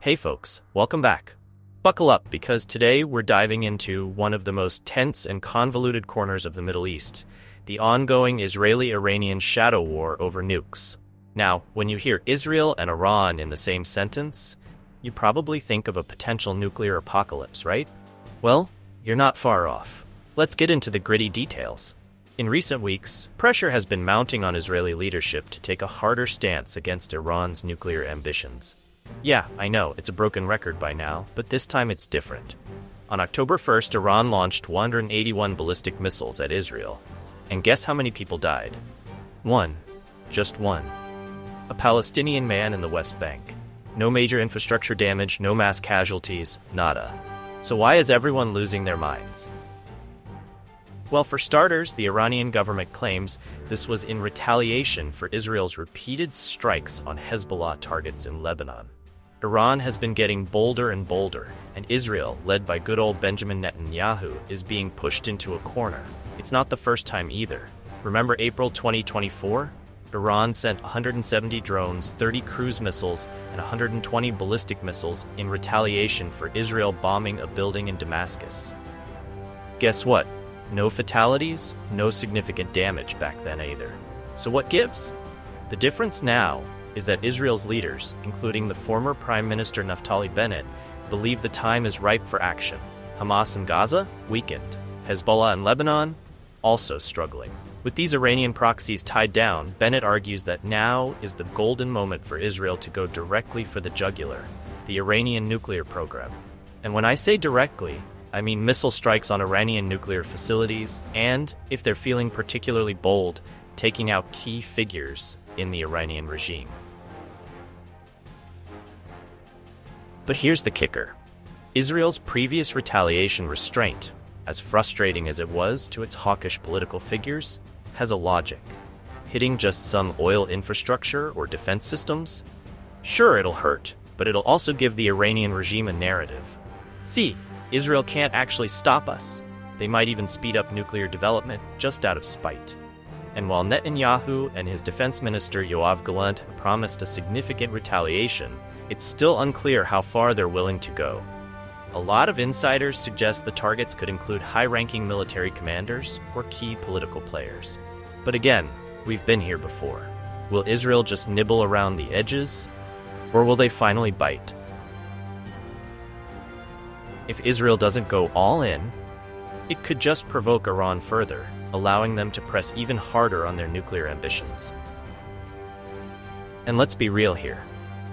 Hey folks, welcome back. Buckle up because today we're diving into one of the most tense and convoluted corners of the Middle East, the ongoing Israeli-Iranian shadow war over nukes. Now, when you hear Israel and Iran in the same sentence, you probably think of a potential nuclear apocalypse, right? Well, you're not far off. Let's get into the gritty details. In recent weeks, pressure has been mounting on Israeli leadership to take a harder stance against Iran's nuclear ambitions. Yeah, I know, it's a broken record by now, but this time it's different. On October 1st, Iran launched 181 ballistic missiles at Israel. And guess how many people died? One. Just one. A Palestinian man in the West Bank. No major infrastructure damage, no mass casualties, nada. So why is everyone losing their minds? Well, for starters, the Iranian government claims this was in retaliation for Israel's repeated strikes on Hezbollah targets in Lebanon. Iran has been getting bolder and bolder, and Israel, led by good old Benjamin Netanyahu, is being pushed into a corner. It's not the first time either. Remember April 2024? Iran sent 170 drones, 30 cruise missiles, and 120 ballistic missiles in retaliation for Israel bombing a building in Damascus. Guess what? No fatalities, no significant damage back then either. So what gives? The difference now is that Israel's leaders, including the former Prime Minister Naftali Bennett, believe the time is ripe for action. Hamas in Gaza? Weakened. Hezbollah in Lebanon? Also struggling. With these Iranian proxies tied down, Bennett argues that now is the golden moment for Israel to go directly for the jugular, the Iranian nuclear program. And when I say directly, I mean missile strikes on Iranian nuclear facilities, and, if they're feeling particularly bold, taking out key figures in the Iranian regime. But here's the kicker. Israel's previous retaliation restraint, as frustrating as it was to its hawkish political figures, has a logic. Hitting just some oil infrastructure or defense systems? Sure, it'll hurt, but it'll also give the Iranian regime a narrative. See, Israel can't actually stop us. They might even speed up nuclear development just out of spite. And while Netanyahu and his defense minister Yoav Gallant have promised a significant retaliation, it's still unclear how far they're willing to go. A lot of insiders suggest the targets could include high-ranking military commanders or key political players. But again, we've been here before. Will Israel just nibble around the edges? Or will they finally bite? If Israel doesn't go all in, it could just provoke Iran further, allowing them to press even harder on their nuclear ambitions. And let's be real here.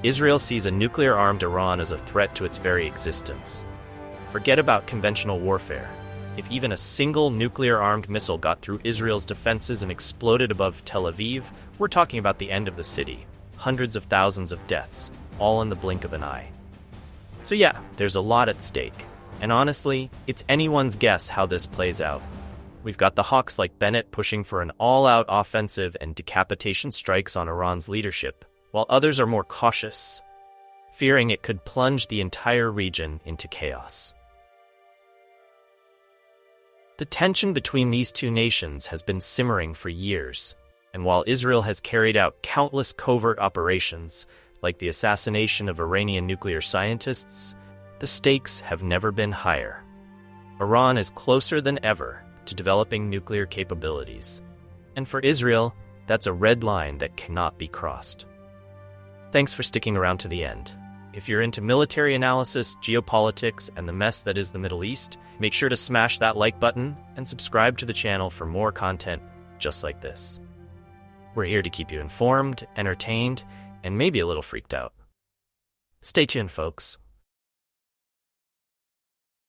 Israel sees a nuclear-armed Iran as a threat to its very existence. Forget about conventional warfare. If even a single nuclear-armed missile got through Israel's defenses and exploded above Tel Aviv, we're talking about the end of the city. Hundreds of thousands of deaths, all in the blink of an eye. So yeah, there's a lot at stake. And honestly, it's anyone's guess how this plays out. We've got the hawks like Bennett pushing for an all-out offensive and decapitation strikes on Iran's leadership, while others are more cautious, fearing it could plunge the entire region into chaos. The tension between these two nations has been simmering for years, and while Israel has carried out countless covert operations, like the assassination of Iranian nuclear scientists, the stakes have never been higher. Iran is closer than ever to developing nuclear capabilities. And for Israel, that's a red line that cannot be crossed. Thanks for sticking around to the end. If you're into military analysis, geopolitics, and the mess that is the Middle East, make sure to smash that like button and subscribe to the channel for more content just like this. We're here to keep you informed, entertained, and maybe a little freaked out. Stay tuned, folks.